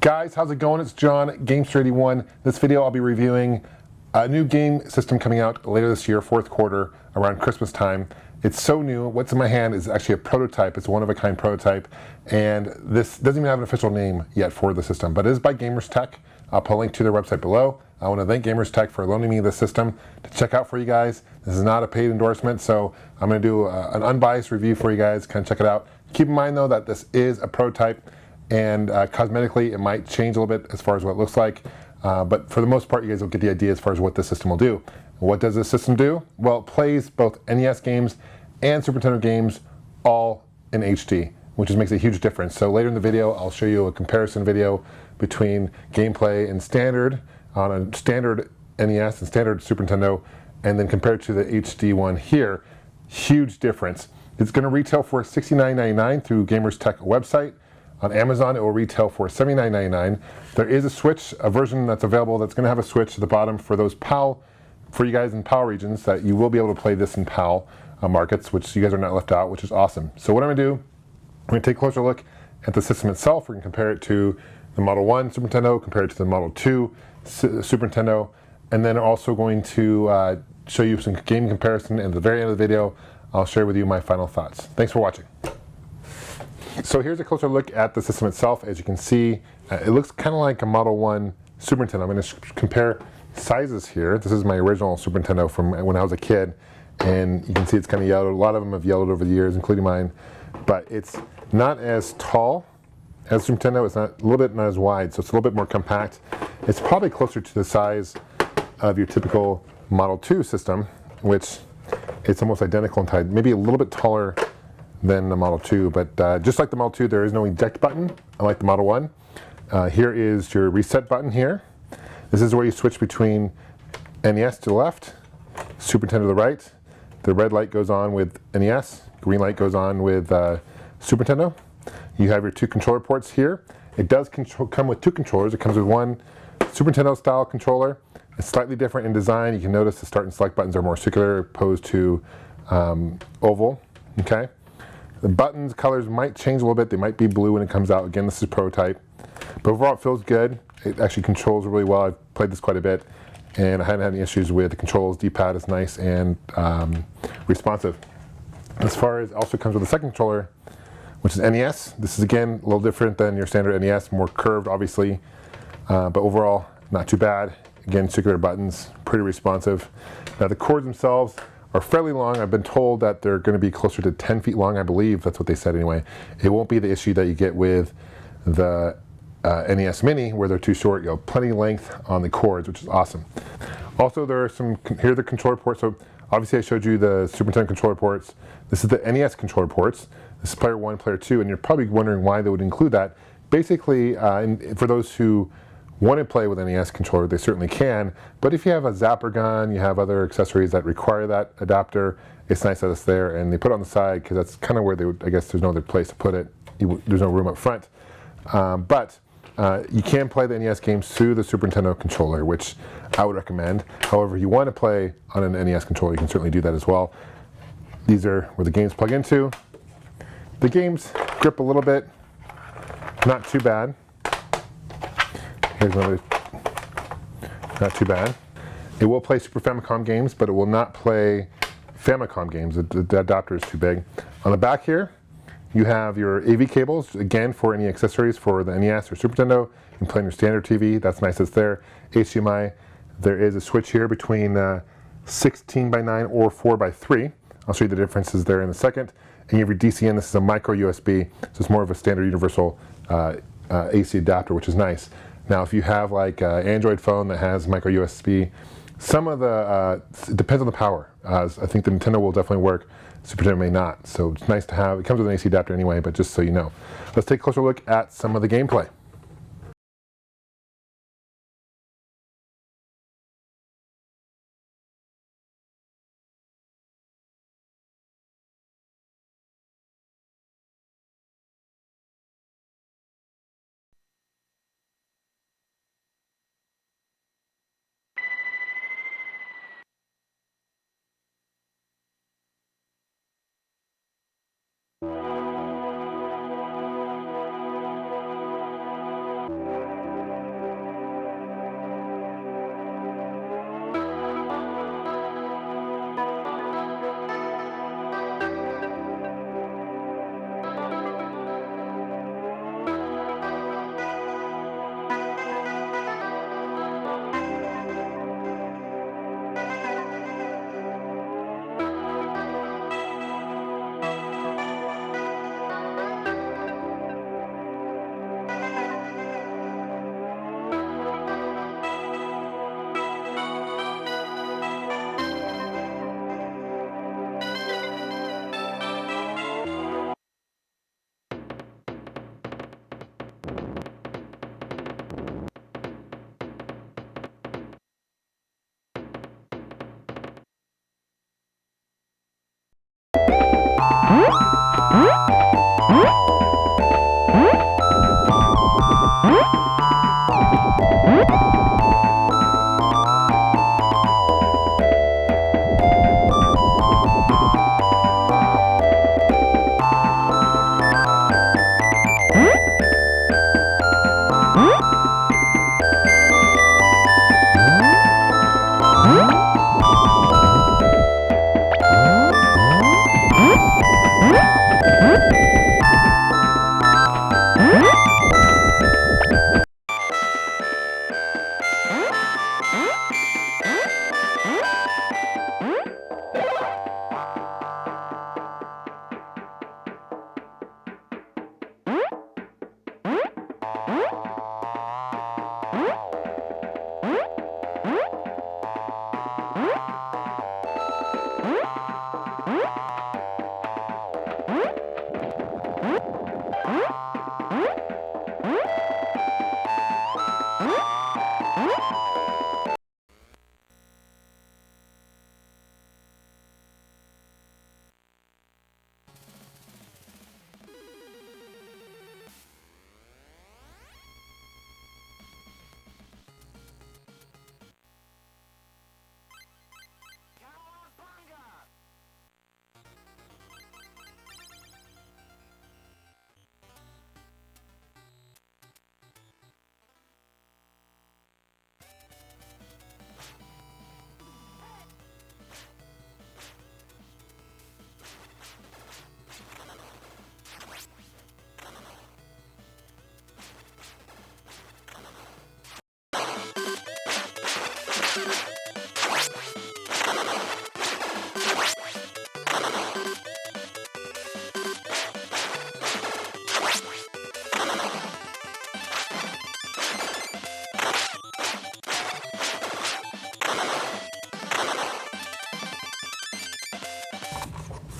Guys, how's it going? It's John, Gamester81. This video I'll be reviewing a new game system coming out later this year, fourth quarter, around Christmas time. It's so new. What's in my hand is actually a prototype. It's a one-of-a-kind prototype, and this doesn't even have an official name yet for the system, but it is by GamerzTek. I'll put a link to their website below. I want to thank GamerzTek for loaning me this system to check out for you guys. This is not a paid endorsement, so I'm going to do an unbiased review for you guys. Kind of check it out. Keep in mind, though, that this is a prototype, and cosmetically it might change a little bit as far as what it looks like, but for the most part you guys will get the idea as far as what this system will do. What does this system do? Well, it plays both NES games and Super Nintendo games all in HD, which just makes a huge difference. So later in the video I'll show you a comparison video between gameplay and standard on a standard NES and standard Super Nintendo, and then compared to the HD one here. Huge difference. It's going to retail for $69.99 through GamerzTek website. On Amazon, it will retail for $79.99. There is a Switch, a version that's available that's going to have a Switch at the bottom for those PAL, for you guys in PAL regions, that you will be able to play this in PAL markets, which you guys are not left out, which is awesome. So what I'm going to do, I'm going to take a closer look at the system itself. We're going to compare it to the Model 1 Super Nintendo, compare it to the Model 2 Super Nintendo, and then also going to show you some game comparison. And at the very end of the video, I'll share with you my final thoughts. Thanks for watching. So here's a closer look at the system itself. As you can see, it looks kind of like a Model 1 Super Nintendo. I'm going to compare sizes here. This is my original Super Nintendo from when I was a kid, and you can see it's kind of yellowed. A lot of them have yellowed over the years, including mine, but it's not as tall as Super Nintendo. It's not, a little bit not as wide, so it's a little bit more compact. It's probably closer to the size of your typical Model 2 system, which it's almost identical in height, maybe a little bit taller than the Model 2, but just like the Model 2, there is no eject button, unlike the Model 1. Here is your reset button here. This is where you switch between NES to the left, Super Nintendo to the right. The red light goes on with NES, green light goes on with Super Nintendo. You have your two controller ports here. It does come with two controllers. It comes with one Super Nintendo style controller. It's slightly different in design. You can notice the start and select buttons are more circular opposed to oval. Okay. The buttons colors might change a little bit. They might be blue when it comes out. Again, this is prototype. But overall it feels good. It actually controls really well. I've played this quite a bit, and I haven't had any issues with the controls. D-pad is nice and responsive. As far as, also comes with a second controller, which is NES. This is again a little different than your standard NES, more curved obviously, but overall not too bad. Again, circular buttons, pretty responsive. Now the cords themselves are fairly long. I've been told that they're going to be closer to 10 feet long, I believe. That's what they said anyway. It won't be the issue that you get with the NES Mini, where they're too short. You have plenty of length on the cords, which is awesome. Also, there are some, here are the controller ports. So obviously I showed you the Super Nintendo controller ports. This is the NES controller ports. This is player 1, player 2, and you're probably wondering why they would include that. Basically, for those who want to play with an NES controller, they certainly can, but if you have a zapper gun, you have other accessories that require that adapter, it's nice that it's there, and they put it on the side because that's kind of where they would, I guess there's no other place to put it. There's no room up front. But you can play the NES games through the Super Nintendo controller, which I would recommend. However, if you want to play on an NES controller, you can certainly do that as well. These are where the games plug into. The games grip a little bit, not too bad. Here's another, not too bad. It will play Super Famicom games, but it will not play Famicom games. The adapter is too big. On the back here, you have your AV cables, again, for any accessories for the NES or Super Nintendo. You can play on your standard TV, that's nice, it's there. HDMI, there is a switch here between 16:9 or 4:3. I'll show you the differences there in a second. And you have your DCN, this is a micro USB, so it's more of a standard universal AC adapter, which is nice. Now, if you have like an Android phone that has micro USB, some of the, it depends on the power. I think the Nintendo will definitely work, Super Nintendo may not. So it's nice to have, it comes with an AC adapter anyway, but just so you know. Let's take a closer look at some of the gameplay.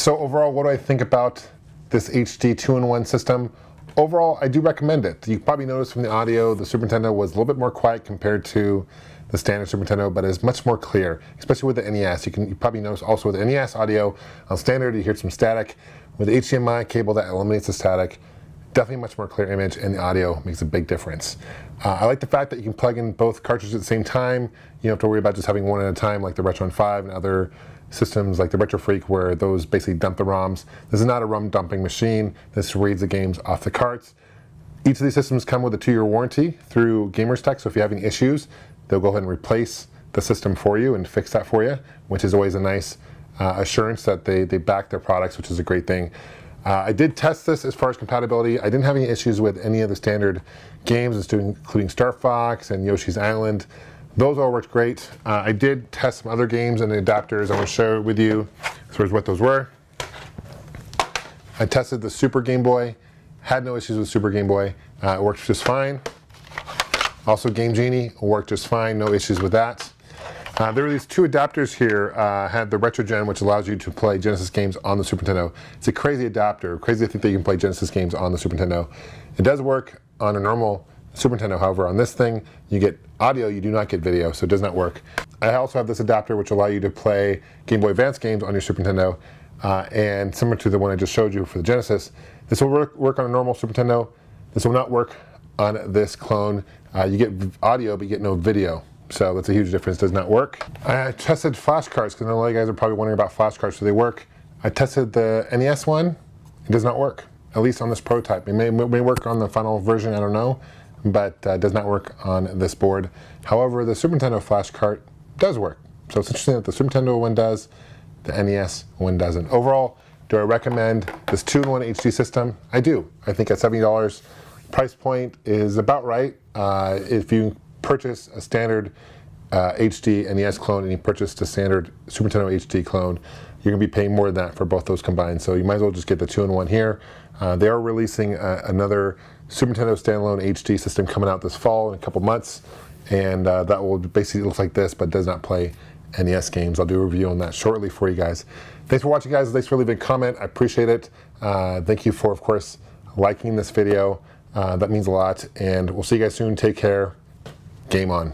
So overall, what do I think about this HD 2-in-1 system? Overall, I do recommend it. You probably noticed from the audio, the Super Nintendo was a little bit more quiet compared to the standard Super Nintendo, but it's much more clear, especially with the NES. You probably notice also with the NES audio, on standard you hear some static. With the HDMI cable, that eliminates the static. Definitely much more clear image, and the audio makes a big difference. I like the fact that you can plug in both cartridges at the same time. You don't have to worry about just having one at a time like the Retron 5 and other systems like the Retro Freak, where those basically dump the ROMs. This is not a ROM dumping machine. This reads the games off the carts. Each of these systems come with a 2-year warranty through GamerzTek, so if you have any issues, they'll go ahead and replace the system for you and fix that for you, which is always a nice assurance that they back their products, which is a great thing. I did test this as far as compatibility. I didn't have any issues with any of the standard games, including Star Fox and Yoshi's Island. Those all worked great. I did test some other games and the adapters. I want to share with you as far as what those were. I tested the Super Game Boy. Had no issues with Super Game Boy. It worked just fine. Also Game Genie worked just fine. No issues with that. There were these two adapters here. Had the Retro Gen, which allows you to play Genesis games on the Super Nintendo. It's a crazy adapter. Crazy to think that you can play Genesis games on the Super Nintendo. It does work on a normal Super Nintendo. However, on this thing, you get audio, you do not get video, so it does not work. I also have this adapter which allows you to play Game Boy Advance games on your Super Nintendo, and similar to the one I just showed you for the Genesis, this will work on a normal Super Nintendo. This will not work on this clone. You get audio, but you get no video. So that's a huge difference. Does not work. I tested flash cards because a lot of you guys are probably wondering about flash cards. Do they work? I tested the NES one. It does not work, at least on this prototype. It may work on the final version, I don't know, but does not work on this board. However, the Super Nintendo flash cart does work. So it's interesting that the Super Nintendo one does, the NES one doesn't. Overall, do I recommend this 2-in-1 HD system? I do. I think at $70, price point is about right. If you purchase a standard HD NES clone and you purchase a standard Super Nintendo HD clone, you're going to be paying more than that for both those combined. So you might as well just get the 2-in-1 here. They are releasing another Super Nintendo standalone HD system coming out this fall in a couple months, and that will basically look like this, but does not play NES games. I'll do a review on that shortly for you guys. Thanks for watching, guys. Thanks for leaving a comment. I appreciate it. Thank you for, of course, liking this video. That means a lot, and we'll see you guys soon. Take care. Game on.